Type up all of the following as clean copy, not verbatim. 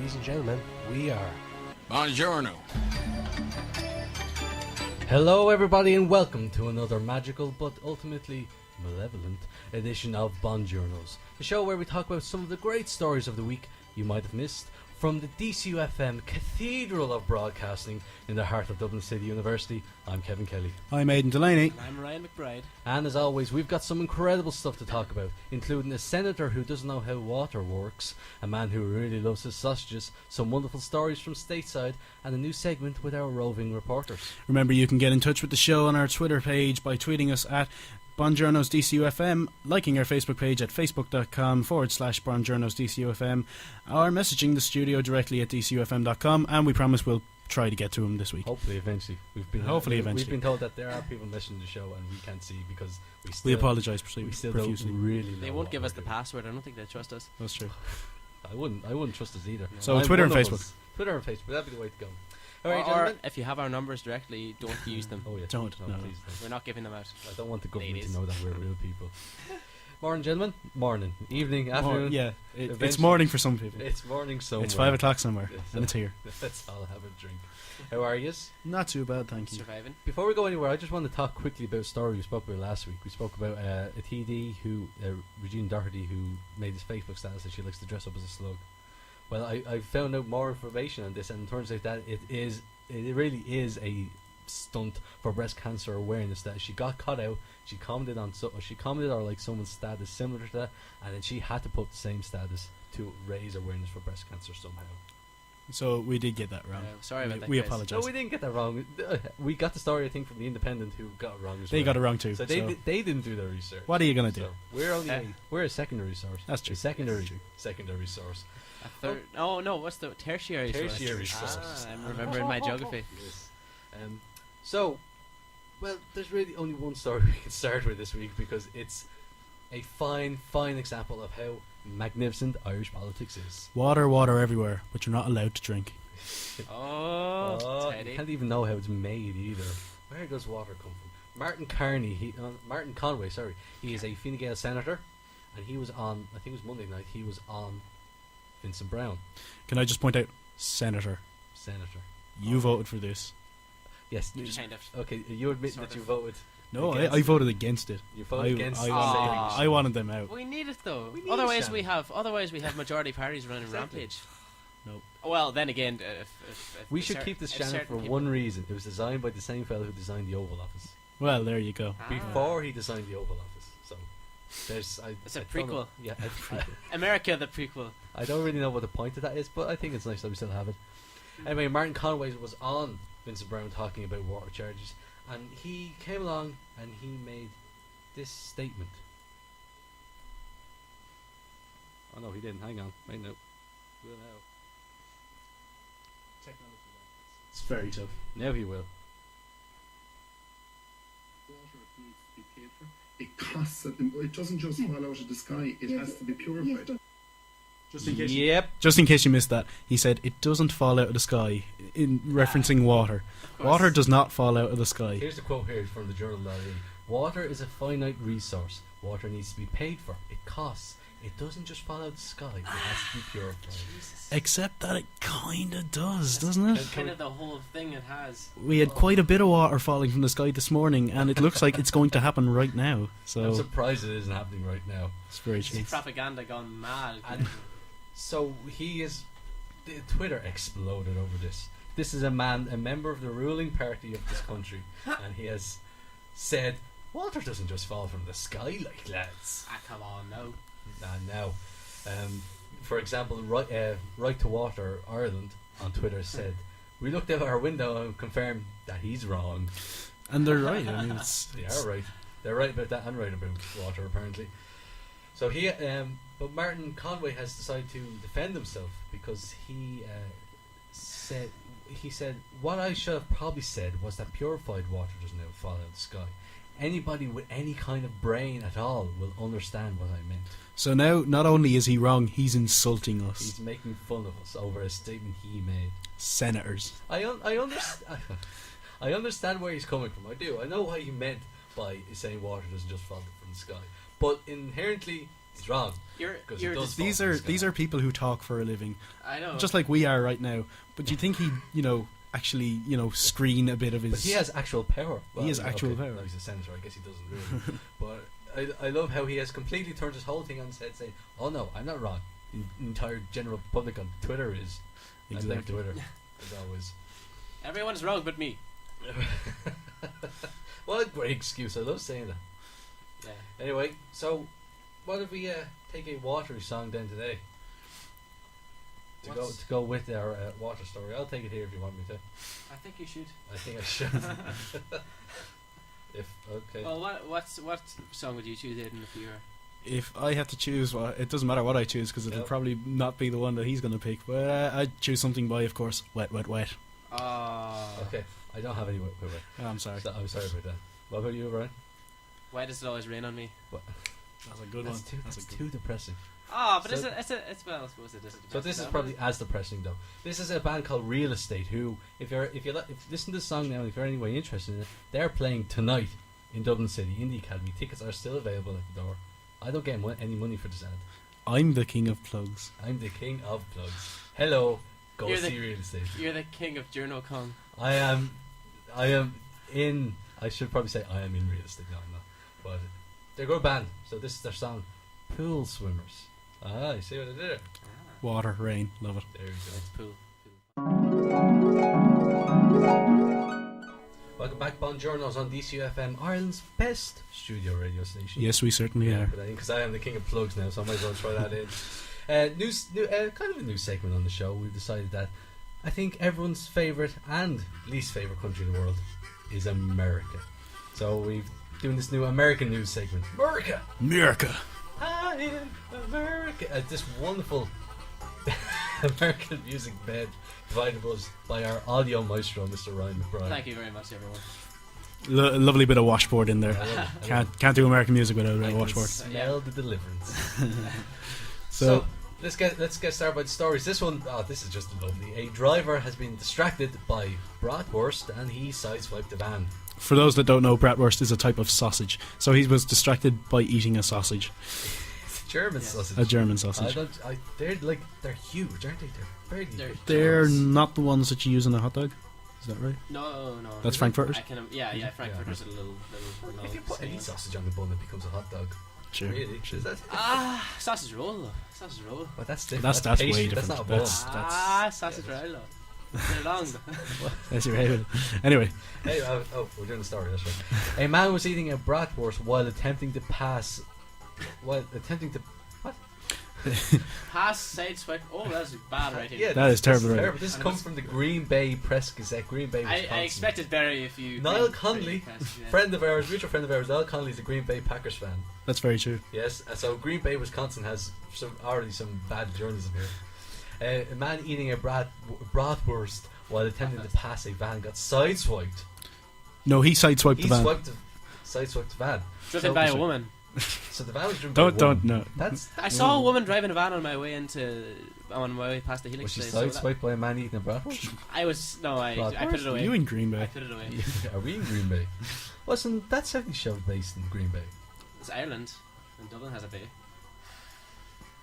ladies and gentlemen, we are Buongiorno. Hello everybody and welcome to another magical but ultimately malevolent edition of Journos, the show where we talk about some of the great stories of the week you might have missed from the DCUFM Cathedral of Broadcasting in the heart of Dublin City University. I'm Kevin Kelly. I'm Aidan Delaney. And I'm Ryan McBride. And as always, we've got some incredible stuff to talk about, including a senator who doesn't know how water works, a man who really loves his sausages, some wonderful stories from stateside, and a new segment with our roving reporters. Remember, you can get in touch with the show on our Twitter page by tweeting us at Journos DCUFM, liking our Facebook page at facebook.com/Journos DCUFM, or messaging the studio directly at dcufm.com, and we promise we'll try to get to them this week. Hopefully, eventually. We've been told that there are people listening to the show and we can't see because we apologise profusely. profusely. Really know They won't give us the doing. password. I don't think they trust us. That's true. I wouldn't trust us either. So I'm Twitter and one of Facebook. us. Twitter and Facebook, that'd be the way to go. Alright, Or gentlemen. if you have our numbers directly, don't use them. Oh yeah, Don't, no. please don't. We're not giving them out. I don't want the government Ladies. to know that we're real people. Morning, gentlemen. Morning. Evening. Afternoon. Yeah, it's Eventually. morning for some people. It's morning somewhere. It's 5 o'clock somewhere, Yes, and it's here. Let's all have a drink. How are yous? Not too bad, thank you. Surviving. Before we go anywhere, I just want to talk quickly about a story we spoke about last week. We spoke about a TD Regina Doherty, who made his Facebook status that she likes to dress up as a slug. Well, I found out more information on this, and it turns out that it really is a stunt for breast cancer awareness. That she got caught out, she commented on or like someone's status similar to that, and then she had to put the same status to raise awareness for breast cancer somehow. So we did get that wrong. Sorry about that, We guys. apologise. No, we didn't get that wrong. We got the story, I think, from the Independent, who got it wrong as well. They got it wrong too. So they didn't do their research. What are you going to do? So we're a secondary source. That's true. A secondary That's true. secondary source. A third. Oh no, what's the tertiary? Tertiary source? source. I'm remembering my geography. Yes. So, well, there's really only one story we can start with this week because it's a fine example of how magnificent Irish politics is. Water everywhere, but you're not allowed to drink. Oh, You Teddy. can't even know how it's made either. Where does water come from? Martin Conway, sorry. He is a Fine Gael senator, and he was on, I think it was Monday night, he was on Vincent Brown. Can I just point out, Senator, you voted for this. Yes. Kind of. Okay, you admit Sort that you of. voted. No, Against I it. voted against it. You voted against it. I wanted them out. We need it though. We need Otherwise, Shannon. we have majority parties running Exactly. rampage. Nope. Well, then again, if We should keep this channel for one reason. It was designed by the same fellow who designed the Oval Office. Well, there you go. Before he designed the Oval Office. So, there's... It's a I don't know- prequel. Yeah. America, the prequel. I don't really know what the point of that is, but I think it's nice that we still have it. Anyway, Martin Conway was on Vincent Brown talking about water charges, and he came along and he made this statement. Oh no, he didn't. Hang on. Wait, no. Will now. It's very tough. Now he will. Water needs to be paid for. It costs. It doesn't just fall out of the sky. It has to be purified. Just in case. Yep. Just in case you missed that, he said it doesn't fall out of the sky, in referencing water. Water does not fall out of the sky. Here's the quote here from the Journal.ie. Water is a finite resource. Water needs to be paid for. It costs. It doesn't just fall out of the sky. It has to be purified. Except that it kinda does, doesn't it? That's kind of the whole thing it has. We had quite a bit of water falling from the sky this morning, and it looks like it's going to happen right now. I'm So surprised it isn't happening right now. it's very true. It's propaganda gone mad. And so he is. The Twitter exploded over this. This is a member of the ruling party of this country, and he has said, "Water doesn't just fall from the sky, like lads." Come on, no. Now, for example, Right to Water Ireland on Twitter said, "We looked out our window and confirmed that he's wrong." And they're right. I mean, it's They are right. They're right about that and right about water, apparently. So but Martin Conway has decided to defend himself because he said what I should have probably said was that purified water doesn't ever fall out of the sky. Anybody with any kind of brain at all will understand what I meant. So now, not only is he wrong, he's insulting us. He's making fun of us over a statement he made. Senators. I understand where he's coming from. I do. I know what he meant by saying water doesn't just fall from the sky. But inherently, He's wrong. You're, 'Cause you're it does just, fall These from are the sky. these are people who talk for a living, I know. just like we are right now. But do you think he, actually, screen a bit of his? But he has actual power. He has actual power. No, he's a senator. I guess he doesn't really. But I love how he has completely turned his whole thing on its head, saying, "Oh no, I'm not wrong. The entire general public on Twitter is." I blame Exactly. Twitter, as always. Everyone's wrong but me. What a great excuse. I love saying that. Yeah. Anyway, so what if we take a watery song then today? To go with our water story. I'll take it here if you want me to. I think you should. I think I should. Okay. Oh, what song would you choose, Aidan, if you were? If I had to choose, well, it doesn't matter what I choose because it'll Yep. probably not be the one that he's going to pick. But I'd choose something by, of course, Wet, Wet, Wet. Okay. I don't have any wait. Oh, I'm sorry. I'm sorry about that. What about you, Brian? Why does it always rain on me? That's a good one. That's too depressing. But So- it's well, I suppose it is. So this is probably as depressing though. This is a band called Real Estate who, if you listen to this song now, and if you're anyway interested in it, they're playing tonight in Dublin City in the Academy. Tickets are still available at the door. I don't get any money for this ad. I'm the king of plugs. I'm the king of plugs. Hello, go You're see the- Real Estate. You're the king of Journo Kong. I am in. I should probably say I am in Real Estate. No, I'm not. But they're a good band. So this is their song, Pool Swimmers. Ah, you see what I did there? Water, rain, love it. There you go. It's pool. Welcome back, Journos on DCUFM, Ireland's best studio radio station. Yes, we certainly are. Because I am the king of plugs now, so I might as well throw that in. Kind of a new segment on the show. We've decided that I think everyone's favourite and least favourite country in the world is America. So we've doing this new American news segment. America! America! I am America! This wonderful American music bed provided us by our audio maestro, Mr. Ryan McBride. Thank you very much, everyone. Lovely bit of washboard in there. I love it. Can't do American music without a bit I of can washboard. smell the deliverance. So, let's get started by the stories. This one, this is just lovely. A driver has been distracted by bratwurst and he sideswiped the van. for those that don't know, bratwurst is a type of sausage. So he was distracted by eating a sausage, It's a German Yes. sausage. a German I sausage. they're huge, aren't they? They're very big. They're not the ones that you use in a hot dog. Is that right? No. That's Frankfurters? I can, Frankfurters are little If you put any sayings. sausage on the bun, it becomes a hot dog. Sure. Really? sure. Is that? Sausage roll though. Sausage roll. But that's different. That's pastry, way That's different. not a bun. That's- Sausage yeah, roll. They're long. That's your head. Anyway, Hey, we're doing the story. That's right. A man was eating a bratwurst while attempting to pass. Pass, side swipe. Oh, that's bad right here. Yeah, That is terrible, This, right? terrible. This And comes it's- from the Green Bay Press Gazette. Green Bay, I Wisconsin. expected better if you. Niall bring- Conley, bring press, yeah. friend of ours, mutual friend of ours, Niall Conley is a Green Bay Packers fan. that's very true. Yes, so Green Bay, Wisconsin has already some bad journalism here. A man eating a bratwurst while attempting to pass a van got sideswiped. No, he sideswiped He the van. sideswiped the van. Driven by a woman. So the van was driven by a Don't woman. no. That's I saw a woman driving a van on my way past the was Helix she place. So sideswiped by a man eating a bratwurst? I put it away. You in Green Bay? I put it away. Are we in Green Bay? Wasn't that 70 show based in Green Bay? It's Ireland, and Dublin has a bay.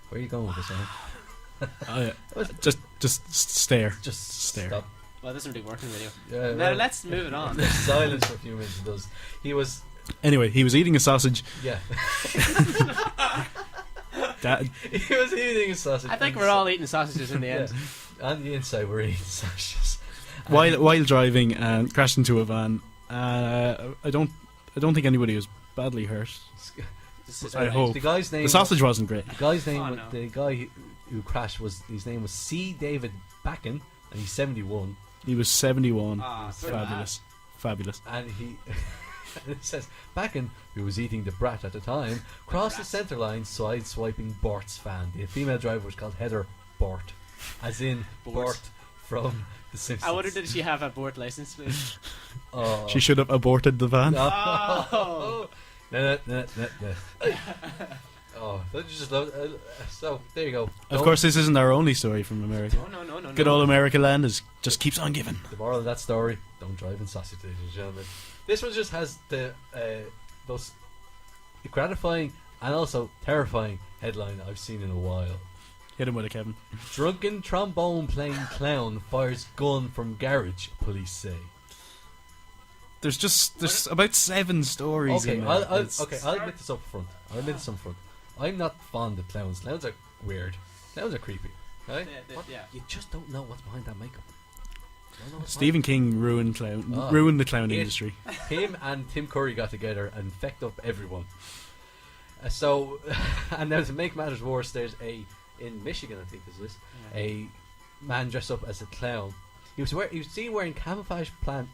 Where are you going with this, Aaron? Oh, yeah. Just stare. Just Stare. stop. Well, this isn't a big working video. Yeah, Now well, let's move it on. there's silence for a few minutes. It does. He was, Anyway, he was eating a sausage. yeah. That, He was eating a sausage. I think we're all eating sausages in the end. Yeah. On the inside, we're eating sausages. while driving and crashed into a van. I don't think anybody was badly hurt. This is I right. hope. The guy's name. The sausage wasn't great. The guy's name. Oh, no. The guy who crashed was his name was C. David Backen, and he's 71. He was 71. Ah, so Fabulous. Fabulous. And he. It says Backen, who was eating the brat at the time, crossed the centre line, side swiping Bort's fan. The female driver was called Heather Bort, as in Bort. Bort from The Simpsons. I wonder, did she have a board license plate? Oh. She should have aborted the van. No. Oh. No. Oh, don't you just love? So there you go. Of course, this isn't our only story from America. No. Good old America land just keeps on giving. The moral of that story: don't drive in sausage, ladies and gentlemen. This one just has the most gratifying And also, terrifying headline I've seen in a while. Hit him with it, Kevin. Drunken trombone playing clown fires gun from garage, police say. There's about 7 stories Okay, in there. I'll admit this up front. I'm not fond of clowns. Clowns are weird. Clowns are creepy. Right? Yeah. You just don't know what's behind that makeup. Stephen King ruined the clown industry. Him and Tim Curry got together and fecked up everyone. And now to make matters worse, there's in Michigan, I think this is, a man dressed up as a clown. He was seen wearing camouflage pants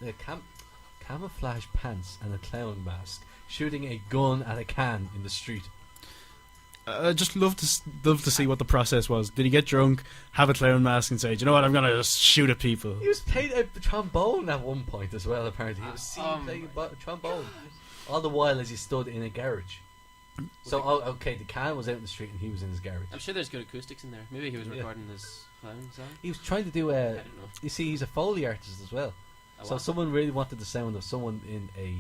and a clown mask, shooting a gun at a can in the street. I just love to see what the process was. Did he get drunk, have a clown mask, and say, "Do you know what? I'm gonna just shoot at people"? He was playing a trombone at one point as well. Apparently, he was seen playing a trombone all the while as he stood in a garage. So, okay, the can was out in the street and he was in his garage. I'm sure there's good acoustics in there. Maybe he was recording his clown song. He was trying to do I don't know. You see, he's a Foley artist as well. So someone really wanted the sound of someone in a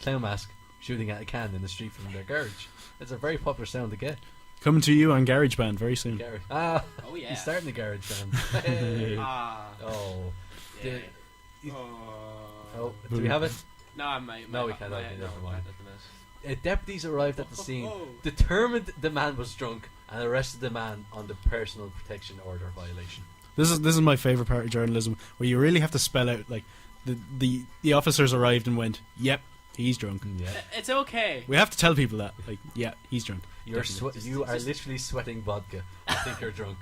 clown mask shooting at a can in the street from their garage. It's a very popular sound to get. Coming to you on GarageBand very soon. Garage. Oh yeah. He's starting the garage band. Hey. Oh. Yeah. Oh. Do we have it? No, No, we can't. Okay, never mind. At the minute. Deputies arrived at the scene, determined the man was drunk, and arrested the man on the personal protection order violation. This is my favourite part of journalism, where you really have to spell out, like, the officers arrived and went, "Yep, he's drunk." Yeah. It's okay. We have to tell people that, like, yeah, he's drunk. You are literally sweating vodka. I think you're drunk.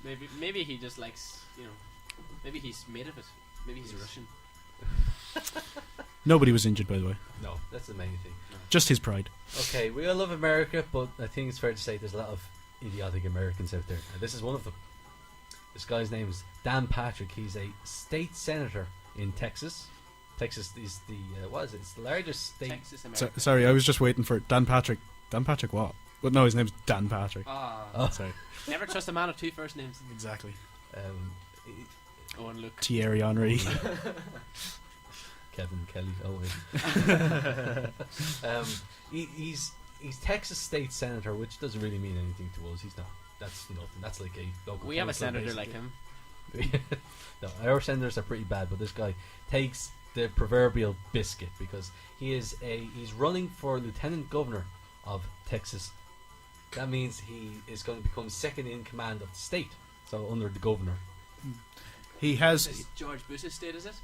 Maybe he just likes, maybe he's made of it. Maybe he's Russian. Nobody was injured, by the way. No, that's the main thing. No. Just his pride. Okay, we all love America, but I think it's fair to say there's a lot of idiotic Americans out there. And this is one of them. This guy's name is Dan Patrick. He's a state senator in Texas. Texas is it's the largest state. Texas, America. Sorry, I was just waiting for Dan Patrick. Dan Patrick what? But no, his name's Dan Patrick. Sorry. Never trust a man of 2 first names. Exactly. And Luke. Thierry Henry. Kevin Kelly. He's Texas state senator, which doesn't really mean anything to us. He's not. That's nothing. That's like a local. We have a senator like him. No, our senators are pretty bad, but this guy takes the proverbial biscuit because he's running for lieutenant governor of Texas. That means he is going to become second in command of the state, so under the governor. He has. Is George Bush's state, is it?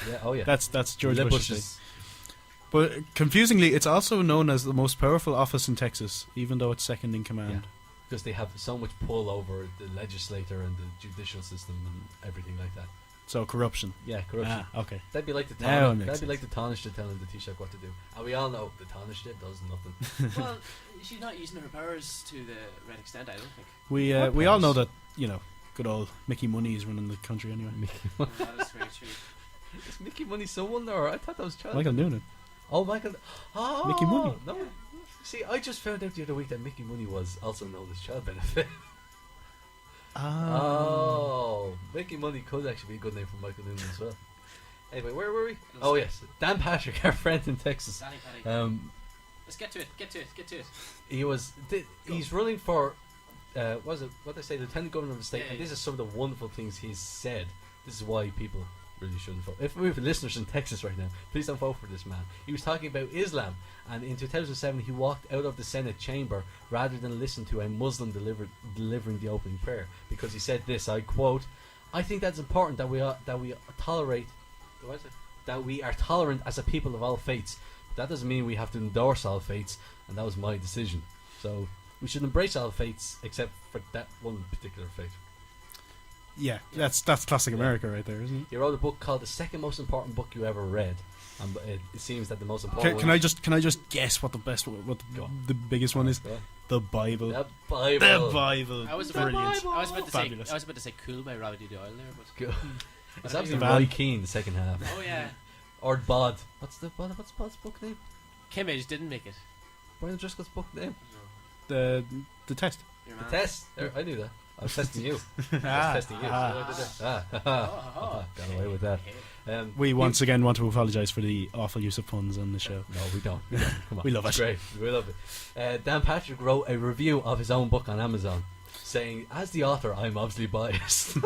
Yeah. Oh yeah. That's George Bush's state. But confusingly, it's also known as the most powerful office in Texas, even though it's second in command. Yeah. Because they have so much pull over the legislator and the judicial system and everything like that. So corruption. Yeah, corruption. Okay. That'd be like the Taoiseach telling the Taoiseach what to do. And we all know the Taoiseach does nothing. Well, she's not using her powers to the right extent, I don't think. We all know that, good old Mickey Money is running the country anyway. That is very true. Is Mickey Money someone, or I thought that was Charlie? Michael Noonan. Oh, Michael. Oh, Mickey Money. No. Yeah. See, I just found out the other week that Mickey Money was also known as child benefit. Oh, Mickey Money could actually be a good name for Michael Noonan as well. Anyway, where were we? Oh yes, Dan Patrick, our friend in Texas. Danny Paddy. Let's get to it. He's running for what they say, lieutenant governor of the state, and this is some of the wonderful things he's said. This is why people really shouldn't vote. If we have listeners in Texas right now, please don't vote for this man. He was talking about Islam, and in 2007 he walked out of the Senate chamber rather than listen to a Muslim delivering the opening prayer, because he said this, I quote, "I think that's important that we are tolerant as a people of all faiths. But that doesn't mean we have to endorse all faiths, and that was my decision. So we should embrace all faiths except for that one particular faith." Yeah, that's classic America right there, isn't it? He wrote a book called The Second Most Important Book You Ever Read, and it seems that the most important. Can I just guess what the biggest one is? The Bible. The Bible. The Bible. I was Brilliant. about to say "Cool" by Rowdy Doyle there, but it's actually Roy Keane, the second half. Oh yeah. Or Bod. What's Bod's book name? Kimmage didn't make it. Brian Driscoll's book name. The test. Your The man. test. I knew that. I was testing you. I was testing you. Got away with that. We once again want to apologise for the awful use of puns on the show. No, we don't. Come on. We love It's it. great. We love it. Dan Patrick wrote a review of his own book on Amazon, saying, "As the author, I'm obviously biased."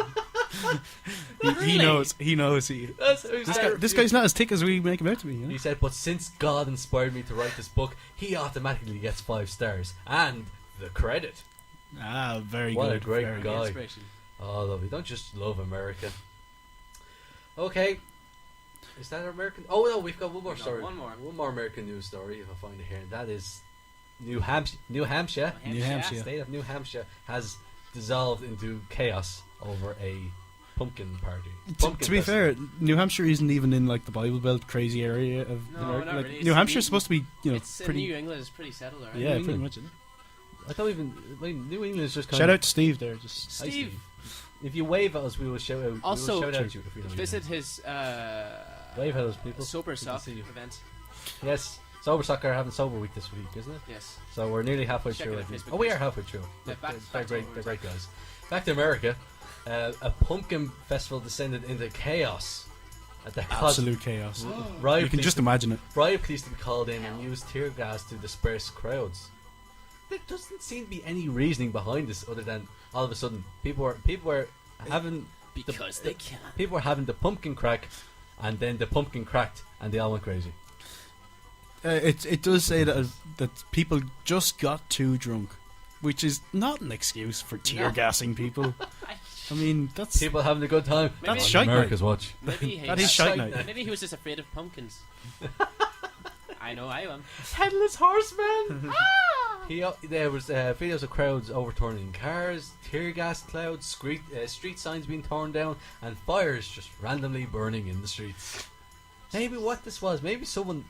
He knows. That's how he started. This guy's not as thick as we make him out to be. You know? He said, "But since God inspired me to write this book, he automatically gets 5 stars and the credit." Ah, very What good. a great very guy. Inspiration. Oh, lovely. Don't just love America. Okay. Is that American? Oh, no, we've got one more No, story. one more. One more American news story, if I find it here. And that is New Hampshire. New Hampshire. State of New Hampshire has dissolved into chaos over a pumpkin party. Pumpkin To be festival. fair, New Hampshire isn't even in like the Bible Belt crazy area of No, America. not Like, really. New It's Hampshire's New- supposed to be, you know, It's pretty. New England is pretty settled, alright. Yeah, New pretty England. much. Isn't it? I don't even. New England is just kind Shout of. out to Steve there. Just Hi, Steve, If you wave at us, we will shout out. Also, we will shout out you if we don't visit his Wave at us, people. Sober Good to Sock see you. event. Yes, Sober Soccer are having Sober Week this week, isn't it? Yes. So we're nearly halfway Check through. it I on think. Facebook Oh, we page. are halfway through. Yeah, back They're to great. what we They're were great guys. Back to America. A pumpkin festival descended into chaos. At the absolute chaos. Riot You can police just imagine it. Riot police to be called in and used tear gas to disperse crowds. There doesn't seem to be any reasoning behind this other than all of a sudden people were having Because they can. people were having the pumpkin crack, and then the pumpkin cracked and they all went crazy. It does say that people just got too drunk, which is not an excuse for tear gassing people. I mean, that's People having a good time. That's on shite night. America's watch. Maybe he that is shite night. Maybe he was just afraid of pumpkins. I know I am. Headless horseman. There was videos of crowds overturning cars, tear gas clouds, street signs being torn down, and fires just randomly burning in the streets. Maybe what this was? Maybe someone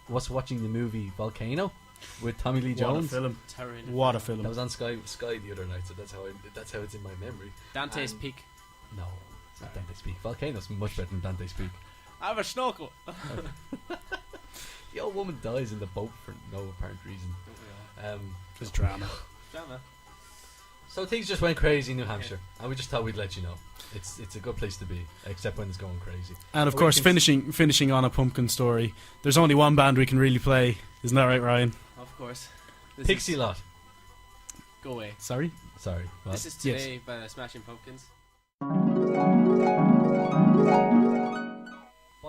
was watching the movie Volcano with Tommy Lee what a Jones. film. Terror in What a That film. was on Sky the other night, so that's how it's in my memory. Dante's And- Peak. No, it's not Dante's Peak. Volcano's much better than Dante's Peak. I have a snorkel. The old woman dies in the boat for no apparent reason. Just drama. Drama. So things just went crazy in New Hampshire, and we just thought we'd let you know. It's a good place to be, except when it's going crazy. And of But we course, can finishing on a pumpkin story. There's only one band we can really play. Isn't that right, Ryan? Of course. This Pixie is- Lot. Go away. Sorry. Sorry. What? This is today by the Smashing Pumpkins.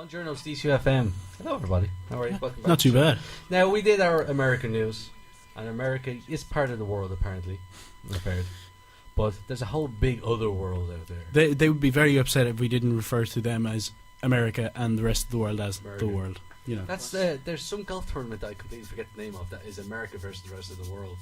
Journos, DCFM. Hello, everybody. How are you? Welcome back Not to too the show. bad. Now, we did our American news, and America is part of the world, apparently. I've heard. But there's a whole big other world out there. They would be very upset if we didn't refer to them as America and the rest of the world as America. the world. You know. That's there's some golf tournament that I completely forget the name of that is America versus the rest of the world.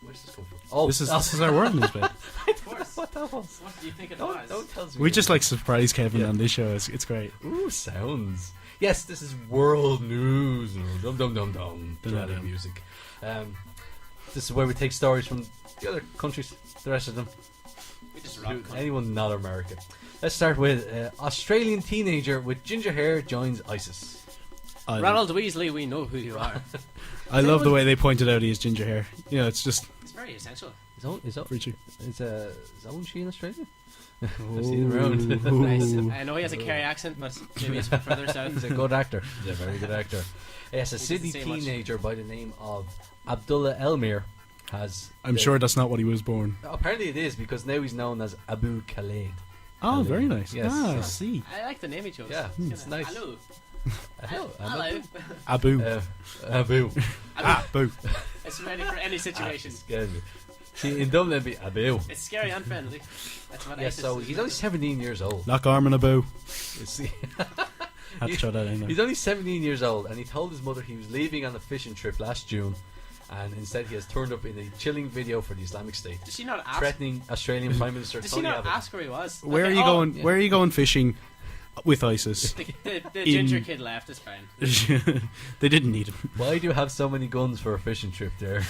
Where's this come from? Oh, This is our world news bit. Of course. What that was? What do you think it Don't was? tell us. We just like surprise Kevin Yeah. on this show. It's great. Ooh, sounds. Yes, this is world news. Dum dum dum dum. Dramatic Dum-dum. music. This is where we take stories from the other countries, the rest of them. We just rock country. Anyone not America. Let's start with Australian teenager with ginger hair joins ISIS. Ronald Weasley, we know who you are. I love the way they pointed out he has ginger hair. You know, it's just It's very essential. Richard. Is Owen she in Australia? I've seen him around. Nice. I know he has a Kerry accent, but maybe it's further south. He's a good actor. He's a very good actor. Yes, a He Sydney doesn't say much. teenager by the name of Abdullah Elmir has. I'm sure that's not what he was born. Apparently it is because now he's known as Abu Khaled. Oh, Khaled. very nice. Yes. Ah, I Yeah. see. I like the name he chose. Yeah, it's Kinda, nice. Hello. Hello. Hello. Abu. Abu. Ah, boo. It's ready for any situation. Scared me. See, in Dublin it'd be Abu. It's scary and friendly. That's what Yes, ISIS so is. he's only 17 years old. Lock arm and a boo. You see. Had to throw that in there. He's only 17 years old, and he told his mother he was leaving on a fishing trip last June, and instead he has turned up in a chilling video for the Islamic State, Did she not ask? threatening Australian Prime Minister Did she Tony not Abbott. ask where he was? Where Okay, are you oh, going? yeah. Where are you going fishing with ISIS? The In- ginger kid left. It's fine. They didn't need him. Why do you have so many guns for a fishing trip there?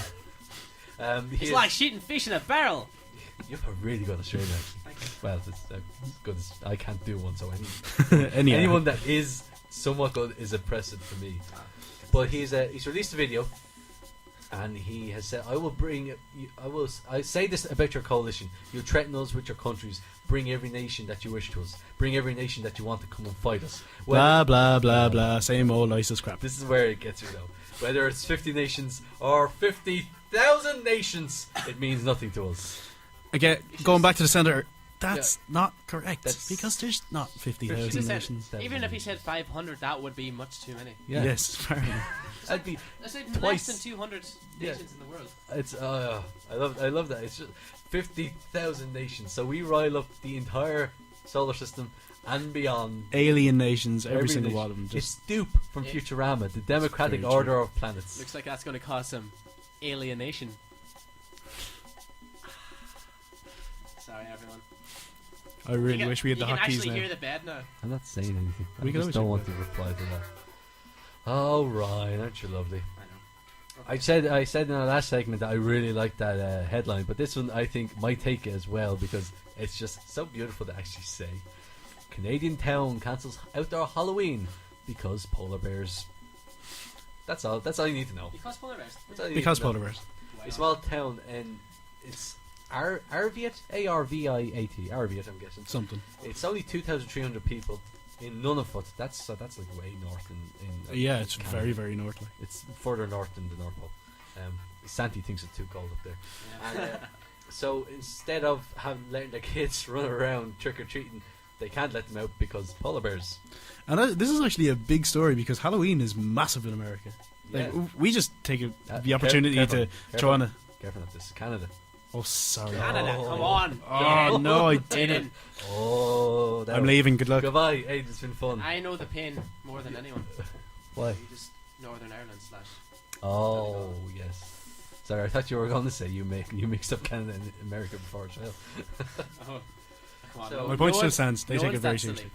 It's like shooting fish in a barrel. You have a really good Australian accent. Well, it's as good as I can't do one, so Anyhow. anyone that is somewhat good is impressive to me. But he's released a video And he has said, I say this about your coalition. You threaten us with your countries. Bring every nation that you wish to us. Bring every nation that you want to come and fight us. Blah, blah, blah, blah. Same old ISIS crap. This is where it gets you, though. Whether it's 50 nations or 50,000 nations, it means nothing to us. Again, going back to the centre, that's Yeah. not correct. That's- because there's not He 50,000 said- nations. even if he said 500, that would be much too many. Yeah. Yes, fair enough. That'd be I said Twice. less than 200 Yeah. nations in the world. It's I love that. It's just 50,000 nations. So we rile up the entire solar system and beyond. Alien nations, every single nation. one of them. It's Just Stoop from Yeah. Futurama, the democratic Very order true. of planets. Looks like that's going to cause some alienation. Sorry, everyone. I really You wish we had the can hotkeys actually now. hear the bed now. I'm not saying anything. We I can just always don't check want that. to reply to that. Oh Ryan, aren't you lovely? I know. I said in our last segment that I really liked that headline, but this one I think might take it as well because it's just so beautiful to actually say. Canadian town cancels outdoor Halloween because polar bears. That's all. That's all you need to know. Because polar bears. That's all you need Because to know. polar bears. Why A not? small town and it's Arviat, Arviat, Arviat. I'm guessing. Something. It's only 2,300 people in Nunavut. That's like way north in Yeah, it's Canada. very, very northerly. It's further north than the North Pole. Santi thinks it's too cold up there. Yeah. And, so instead of letting the kids run around trick or treating, they can't let them out because polar bears. And this is actually a big story because Halloween is massive in America. Like, Yeah. we just take the opportunity careful, to try and... Careful not this is Canada. Oh, sorry. Canada, Oh. come on. Oh, no, I Get didn't. in. Oh, I'm leaving. Good luck. Goodbye. Hey, it's been fun. I know the pain more than anyone. Why? You just Northern Ireland / Oh, yes. Sorry, I thought you were going to say you mixed up Canada and America before as well. Oh, come on. So- My point No still one- stands. They no take it one's very that seriously. silly.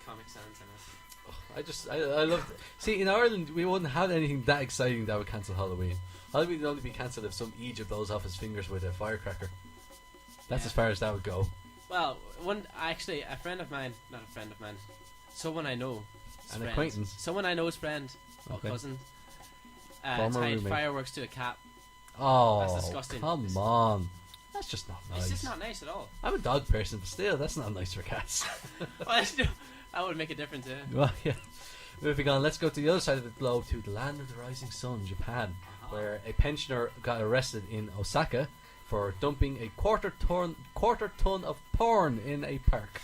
Comic Sans and I love. See, in Ireland, we wouldn't have anything that exciting that would cancel Halloween. Halloween would only be cancelled if some Egypt blows off his fingers with a firecracker. That's Yeah. as far as that would go. Well, a friend of mine, not a friend of mine, someone I know, An acquaintance. someone I know's friend or Okay. cousin, Former tied roommate. fireworks to a cat. Oh, That's disgusting. come on. That's just not nice. It's just not nice at all. I'm a dog person, but still, that's not nice for cats. Well, that would make a difference, yeah. Well, yeah. Moving on, let's go to the other side of the globe, to the land of the rising sun, Japan, where a pensioner got arrested in Osaka for dumping a quarter ton of porn in a park.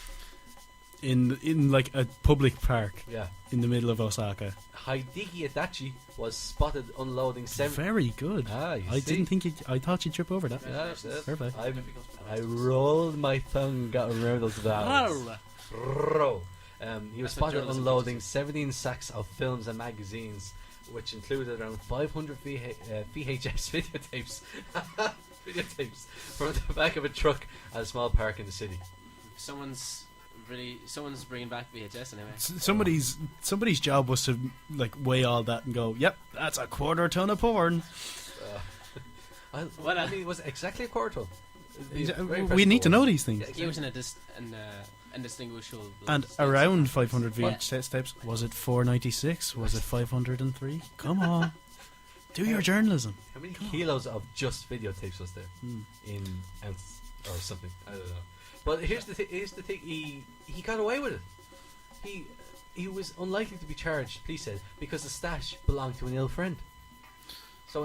In like a public park Yeah. in the middle of Osaka. Hideki Adachi was spotted unloading Very good. Ah, you I see? didn't think I thought you'd trip over that. Yeah, that's it. Fair play. I rolled my tongue and got around those vowels. Roll. He was That's what spotted journalism unloading teaches 17 sacks of films and magazines, which included around 500 VHS videotapes from the back of a truck at a small park in the city. Someone's bringing back VHS anyway. Somebody's job was to like weigh all that and go, yep, that's a quarter ton of porn. I mean, it was exactly a quarter ton. We need to know these things. Yeah, He was in indistinguishable. And states. around 500 What? VHS tapes. Was it 496? Was it 503? Come on. Do your journalism. How many kilos of just videotapes was there in ounces or something? I don't know. But here's the thing. He got away with it. He was unlikely to be charged, police said, because the stash belonged to an ill friend. So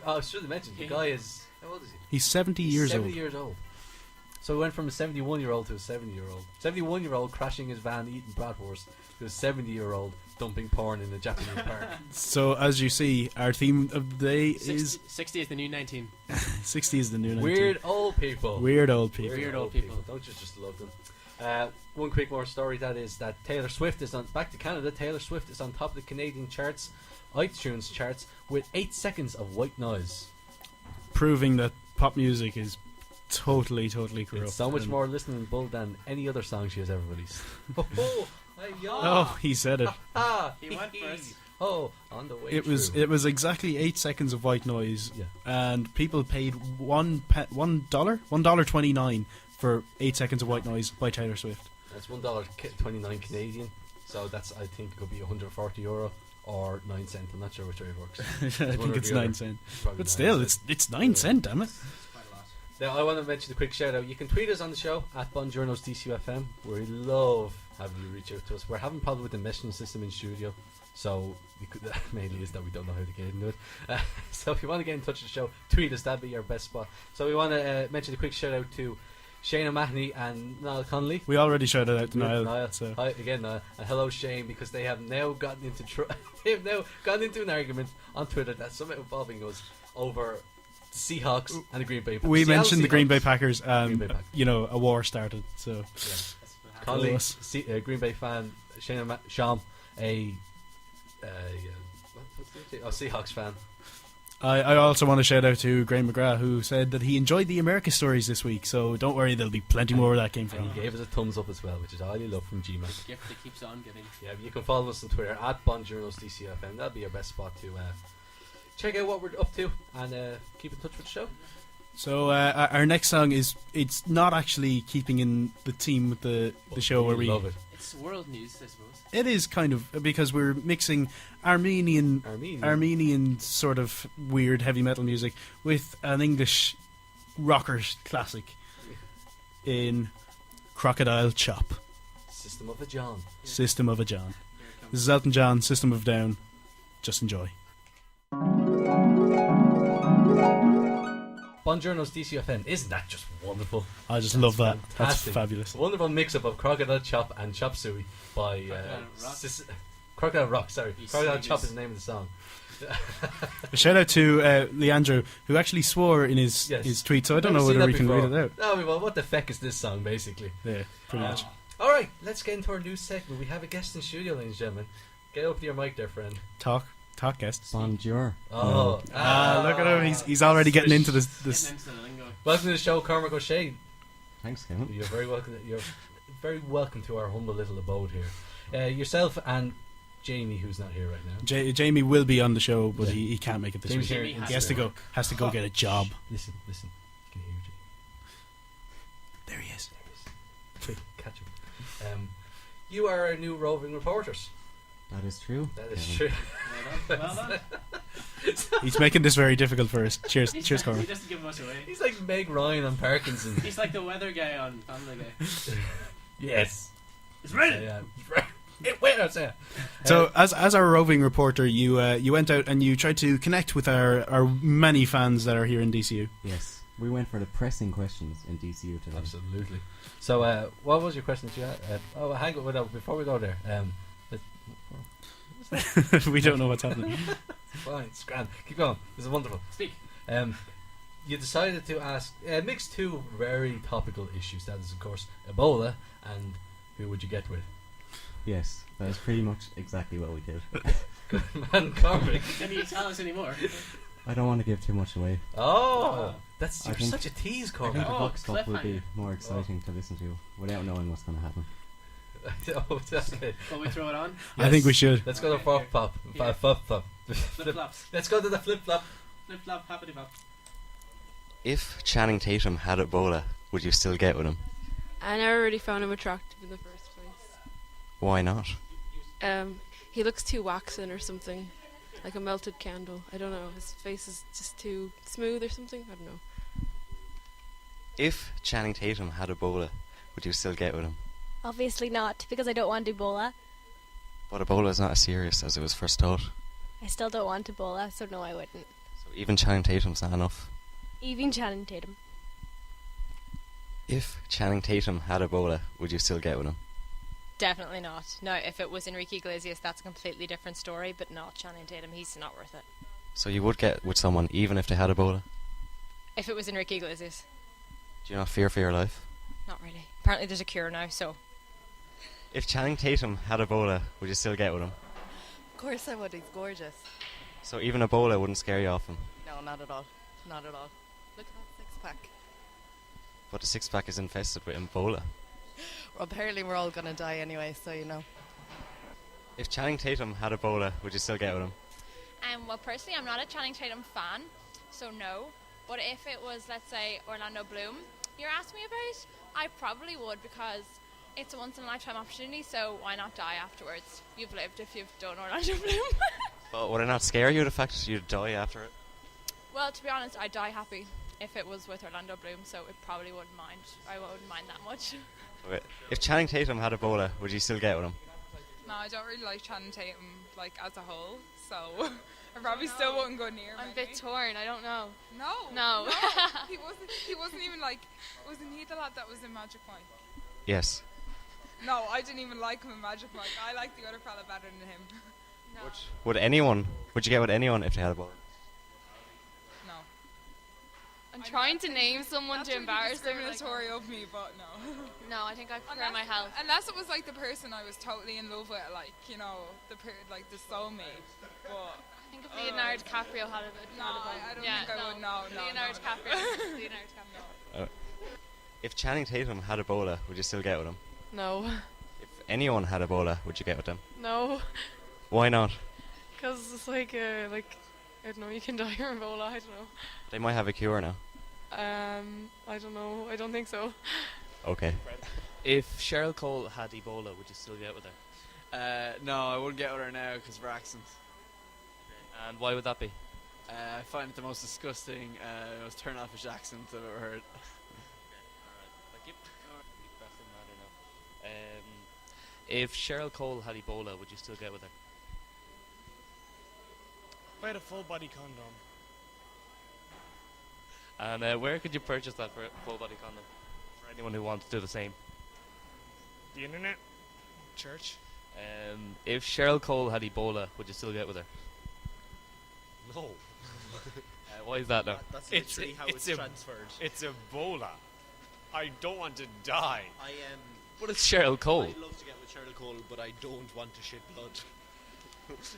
I should have mentioned the guy is, how old is he? He's 70 years 70 old. years old. So he went from a 71-year-old to a 70-year-old. 71-year-old crashing his van eating bratwurst to a 70-year-old dumping porn in a Japanese park. So as you see, our theme of the day is 60 is the new 19. 60 is the new 19. Weird old people. Weird old people. Weird old people. Don't you just love them? One quick more story, that is that Taylor Swift is back to Canada. Taylor Swift is on top of the Canadian charts, iTunes charts, with 8 seconds of white noise. Proving that pop music is totally corrupt. It's so much And- more listenable than any other song she has ever released. Oh, he said it. He went first. Oh, on the way. It was exactly 8 seconds of white noise, Yeah. and people paid $1.29 for 8 seconds of white noise by Taylor Swift. That's $1.29 Canadian. So that's, I think, it could be €140 or 9 cent. I'm not sure which way it works. I think it's 9 cent. Probably But 9 still, cent. it's 9 cent, damn it. It's quite a lot. Now, I want to mention a quick shout out. You can tweet us on the show at Journos DCUFM. We love having you reach out to us. We're having problems with the messaging system in studio, so mainly is that we don't know how to get into it. So if you want to get in touch with the show, tweet us. That'd be your best spot. So we want to mention a quick shout out to Shane O'Mahony and Niall Connolly. We already shouted out to Yeah, Niall. So. Hi again, Niall, and hello Shane, because they have now gotten into they've now gotten into an argument on Twitter that's somehow involving us over the Seahawks and the Green Bay Packers. We mentioned the Green Bay Seahawks. Packers. Green Bay Packers. You know, a war started. So Yeah. That's what happened. Connolly, us. Green Bay fan, Sham, a Seahawks fan. I also want to shout out to Graham McGrath, who said that he enjoyed the America stories this week. So don't worry, there'll be plenty more where that came And from. he gave us a thumbs up as well, which is all you love from G-Man. The gift that keeps on giving. Yeah, you can follow us on Twitter at BonJournosDCFM. That'll be your best spot to check out what we're up to and keep in touch with the show. So our next song it's not actually keeping in the theme with the show where we love it. It's world news, I suppose. It is kind of, because we're mixing Armenian sort of weird heavy metal music with an English rocker classic in Crocodile Chop, System of a John. System of a John. Here it comes. This is Elton John, System of a Down. Just enjoy. Buongiorno's DCFM. Isn't that just wonderful? I just love that. That's fantastic. fabulous. Wonderful mix-up of Crocodile Chop and Chop Suey by Crocodile Rock. Sorry, You Crocodile serious? Chop is the name of the song. A shout out to Leandro, who actually swore in his tweet, so I don't know Never seen whether that we can before. read it out. No, well, what the feck is this song, basically? Yeah, pretty much. All right, let's get into our new segment. We have a guest in studio, ladies and gentlemen. Get up to your mic there, friend. Talk guest. Bonjour. Oh, Look at him. He's already getting into this. Getting into the lingo. Welcome to the show, Cormac O'Shea. Thanks, Kevin. You're very welcome to our humble little abode here. Yourself and Jamie, who's not here right now. Jamie will be on the show, but Yeah. he can't make it this Jamie's week. here. Jamie He has to go get a job. Listen. You can hear Jamie. There he is. Quick, catch him. You are our new roving reporters. That is true. That is Kevin. true. Well done. He's making this very difficult for us. Cheers, He Cormac. doesn't give much away. He's like Meg Ryan on Parkinson. He's like the weather guy on Family Guy. Yes. It's raining. Yeah. Wait, I'll say. So, as our roving reporter, you went out and you tried to connect with our many fans that are here in DCU. Yes, we went for the pressing questions in DCU today. Absolutely. So, what was your question that you had? Hang on, no, before we go there. We don't know what's happening. Fine, it's grand. Keep going. This is wonderful. Speak. You decided to ask mix two very topical issues. That is, of course, Ebola and who would you get with? Yes, that is pretty much exactly what we did. Good man, Cormac. Can you tell us any more? I don't want to give too much away. Oh, I you're think- such a tease, I think Cormac. the Oh, box stuff will be cliffhanger. more exciting to listen to without knowing what's going to happen. Oh, that's okay. Will we throw it on? I think we should. Let's go to Okay, flop here. flop. Here. Flop flop. Flip flops. Let's go to the flip flop. Flip flop. Happity flop. If Channing Tatum had Ebola, would you still get with him? I never really found him attractive in the first place. Why not? He looks too waxen or something, like a melted candle. I don't know. His face is just too smooth or something. I don't know. If Channing Tatum had Ebola, would you still get with him? Obviously not, because I don't want Ebola. But Ebola is not as serious as it was first thought. I still don't want Ebola, so no, I wouldn't. So even Channing Tatum's not enough. Even Channing Tatum. If Channing Tatum had Ebola, would you still get with him? Definitely not. Now, if it was Enrique Iglesias, that's a completely different story, but not Channing Tatum. He's not worth it. So you would get with someone even if they had Ebola? If it was Enrique Iglesias, Do you not fear for your life? not really. Apparently there's a cure now, so... If Channing Tatum had Ebola, would you still get with him? Of course I would, he's gorgeous. So even Ebola wouldn't scare you off him? No, not at all. Not at all. Look at that six-pack. But the six-pack is infested with Ebola. Well, apparently we're all gonna die anyway, so you know. If Channing Tatum had Ebola, would you still get with him? Well, personally, I'm not a Channing Tatum fan, so no. But if it was, let's say, Orlando Bloom, you're asking me about, I probably would, because It's a once in a lifetime opportunity, so why not die afterwards? You've lived if you've done Orlando Bloom. But would it not scare you, the fact you'd die after it? Well, to be honest, I'd die happy if it was with Orlando Bloom, so it probably wouldn't mind. I wouldn't mind that much. Okay. If Channing Tatum had Ebola, would you still get with him? No, I don't really like Channing Tatum, like, as a whole, so I probably still wouldn't go near him. I'm a bit torn. I don't know. No. He wasn't even like, wasn't he the lad that was in Magic Mike? Yes. No, I didn't even like him in Magic Mike. I like the other fella better than him. No. Would you get with anyone if they had Ebola? No. I'm trying to name someone to embarrass them. Discriminatory of me, but no. No, I think I prefer my health. Unless it was like the person I was totally in love with, like, you know, like the soulmate. But I think if Leonardo DiCaprio had it. No, I don't think I would. No. Leonardo DiCaprio. If Channing Tatum had Ebola, would you still get with him? No. If anyone had Ebola, would you get with them? No. Why not? Because it's like, I don't know, you can die from Ebola, I don't know. They might have a cure now. I don't know, I don't think so. Okay. If Cheryl Cole had Ebola, would you still get with her? No, I wouldn't get with her now because of her accent. And why would that be? I find it the most disgusting, most turn off accent I've ever heard. If Cheryl Cole had Ebola, would you still get with her? If I had a full body condom. And where could you purchase that for a full body condom? For anyone who wants to do the same. The internet? Church? If Cheryl Cole had Ebola, would you still get with her? No. Why is that now? That's literally how it's transferred. It's Ebola. I don't want to die. I am. But it's Cheryl Cole. I'd love to get with Cheryl Cole, but I don't want to shit blood.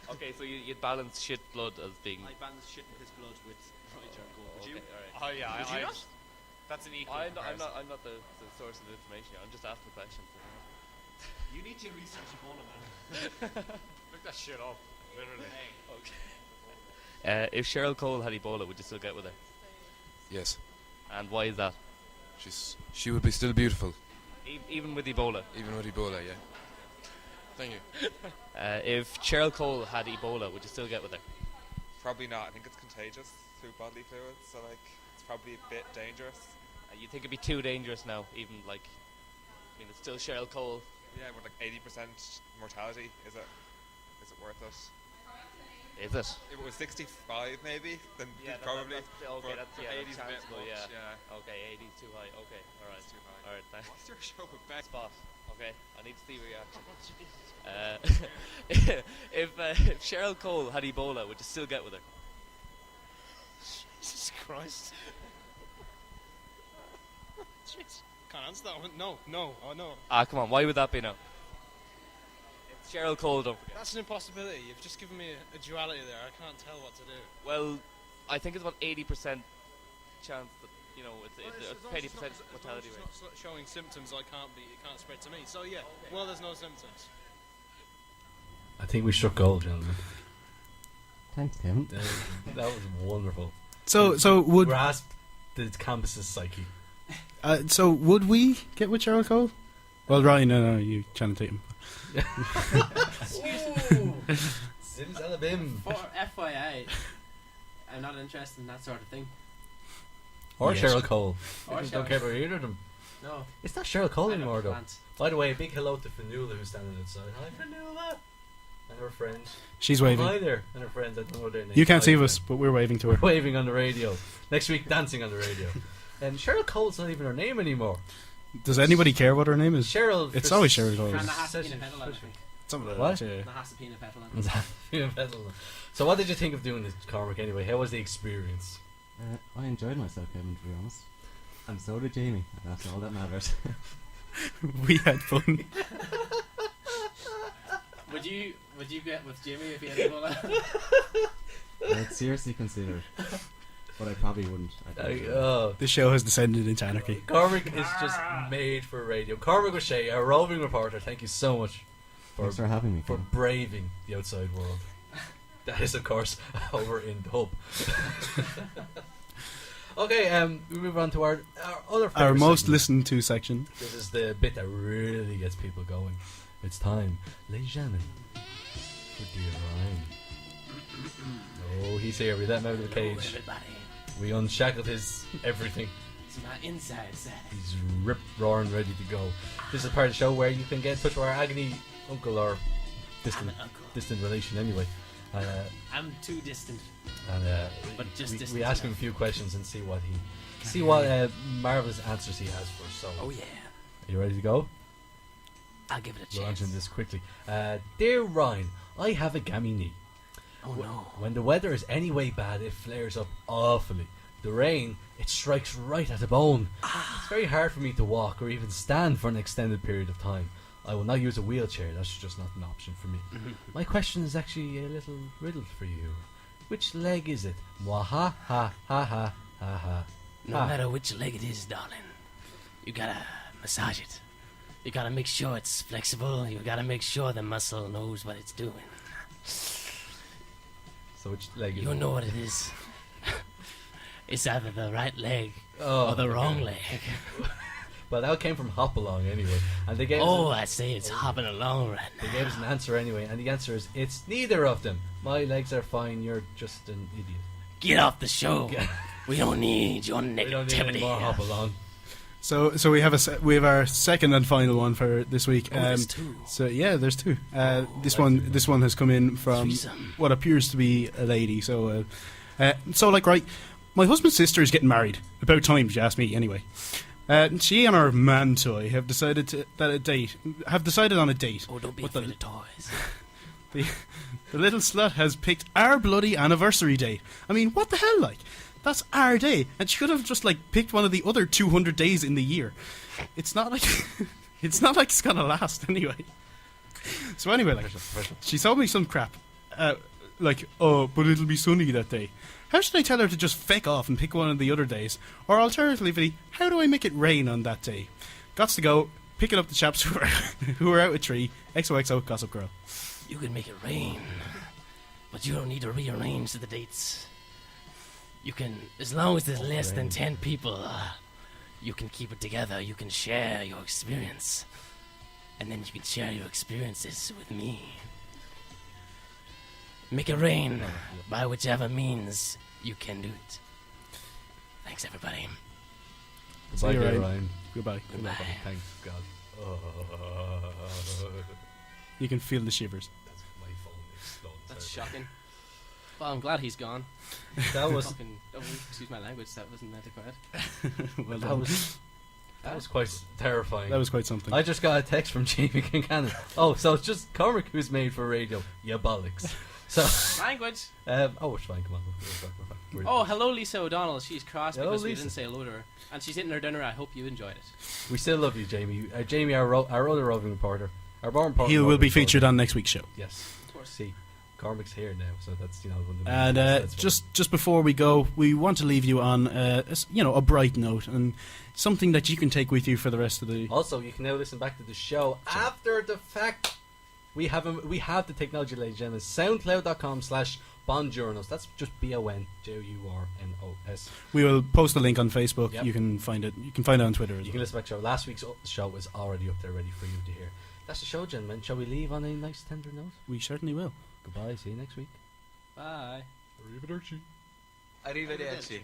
Okay, so you'd balance shit blood as being. I balance shit and piss blood with Cheryl Cole. Would you? Alright. Oh yeah, Would you not? That's an equal. I'm not the source of information. I'm just asking questions. You need to research Ebola, man. Look that shit up, literally. Okay. If Cheryl Cole had Ebola, would you still get with her? Yes. And why is that? She would be still beautiful. Even with Ebola? Even with Ebola, yeah. Thank you. If Cheryl Cole had Ebola, would you still get with her? Probably not. I think it's contagious through bodily fluids, so like it's probably a bit dangerous. You think it'd be too dangerous now, even like, I mean, it's still Cheryl Cole. Yeah, with like 80% mortality, is it worth it? Is it? If it was 65 maybe, then probably. Okay, that's 80's a bit chanceable, much, yeah. Okay, 80's too high. Okay, alright. Too high. Alright, thanks. What's your show with Beck? Spot. Okay, I need to see reaction. If Cheryl Cole had Ebola, would you still get with her? Jesus Christ. Jeez. Can't answer that one. No. Oh no. Come on, why would that be now? It's Cheryl Cole, don't forget. That's an impossibility. You've just given me a duality there. I can't tell what to do. Well, I think it's about 80% chance that, you know, it's 80% mortality rate. It's not showing symptoms. It can't spread to me. So yeah, well, there's no symptoms. I think we struck gold, gentlemen. Thanks, Kevin. That was wonderful. So would grasp the campus's psyche. So would we get with Cheryl Cole? Well, Ryan, no, you Channing Tatum. Simsalabim. For FYI, I'm not interested in that sort of thing. Or Yes. Cheryl Cole. Or I don't Cheryl. care about either of them. No. It's not Cheryl Cole I don't anymore, though. plant. By the way, big hello to Fanula who's standing outside. Hi, Fanula! And her friends. She's waving. Hi there. And her friends. I don't know their names. You can't Hi see there. us, but we're waving to her. We're waving on the radio. Next week, dancing on the radio. And Cheryl Cole's not even her name anymore. Does anybody care what her name is? Cheryl. It's always Cheryl Cole. And the Hasapina Petal, I think. Something like What? that, yeah. The Hasapina Petal. The Hasapina Petal. So what did you think of doing this, Cormac, anyway? How was the experience? I enjoyed myself, Kevin, to be honest. And so did Jamie, and that's all that matters. We had fun. Would you get with Jimmy if he had Ebola? I'd seriously consider it. But I probably wouldn't. The show has descended into anarchy. Cormac is just made for radio. Cormac O'Shea, our roving reporter, thank you so much Thanks for having me, for Kevin. braving the outside world. That is, of course, over in Dub. Okay, we move on to our other Our favourite most segment. listened to section. This is the bit that really gets people going. It's time, ladies and gentlemen, for Dear Ryan. Oh, he's here. We let him out of the cage. Everybody. We unshackled his everything. It's my inside side. He's ripped, roaring, ready to go. This is part of the show where you can get in touch with our agony uncle or distant relation anyway. I'm too distant. And but just we distant ask him a enough. few questions and see what marvelous answers he has for us. So, Oh, yeah. Are you ready to go? I'll give it a We'll chance. answer this quickly. Dear Ryan, I have a gammy knee. Oh, no. When the weather is any way bad, it flares up awfully. The rain, it strikes right at the bone. It's very hard for me to walk or even stand for an extended period of time. I will not use a wheelchair, that's just not an option for me. My question is actually a little riddle for you. Which leg is it? Mwaha ha ha ha ha ha. No matter which leg it is, darling, you gotta massage it. You gotta make sure it's flexible. You gotta make sure the muscle knows what it's doing. So which leg is it? You know what it is. It's either the right leg Oh, or the okay. wrong leg. Well, that came from Hop Along anyway, and they gave. Oh, us I say it's hopping along right They gave us an answer anyway, and the answer is it's neither of them. My legs are fine. You're just an idiot. Get off the show. We don't need your We don't need negativity. any more Hop Along. So we have our second and final one for this week. Oh, there's two. So yeah, there's two. This one has come in from Threesome. what appears to be a lady. So right, my husband's sister is getting married. About time, if you ask me. Anyway, she and her man toy have decided on a date. Oh, don't be But afraid of toys. the little slut has picked our bloody anniversary date. I mean, what the hell, like? That's our day, and she could have just picked one of the other 200 days in the year. It's not like it's gonna last anyway. So anyway, she told me some crap, oh, but it'll be sunny that day. How should I tell her to just feck off and pick one of the other days, or alternatively, how do I make it rain on that day? Gots to go. Picking up the chaps who are out with tree. XOXO Gossip Girl. You can make it rain, but you don't need to rearrange the dates. You can, as long as there's less than 10 people, you can keep it together. You can share your experience, and then you can share your experiences with me. Make it rain by whichever means you can do it. Thanks, everybody. Goodbye, See you, dear Ryan. Ryan. Goodbye. Goodbye. Thanks, God. You can feel the shivers. My phone explodes. That's shocking. Well, I'm glad he's gone. That was. Fucking, excuse my language. That wasn't meant to quiet. Well that done. was quite terrifying. That was quite something. I just got a text from Jamie Kincannon. Oh, so it's just Cormac who's made for radio. Yeah, bollocks. So Language. Oh, it's fine. Come on. We're Oh, hello, Lisa O'Donnell. She's cross Hello, because we Lisa. didn't say hello to her, and she's eating her dinner. I hope you enjoyed it. We still love you, Jamie. Jamie, our other roving reporter, our born reporter. He will be featured on next week's show. Yes, of course. See, Cormac's here now, so that's one of the. And that's just before we go, we want to leave you on a bright note and something that you can take with you for the rest of the. Also, you can now listen back to the show after the fact. We have the technology, ladies and gentlemen. SoundCloud.com/Journos. That's just BONJOURNOS. We will post a link on Facebook. Yep. You can find it. You can find it on Twitter as You well. can listen back to the show. Last week's show is already up there, ready for you to hear. That's the show, gentlemen. Shall we leave on a nice tender note? We certainly will. Goodbye. See you next week. Bye. Arrivederci. Arrivederci.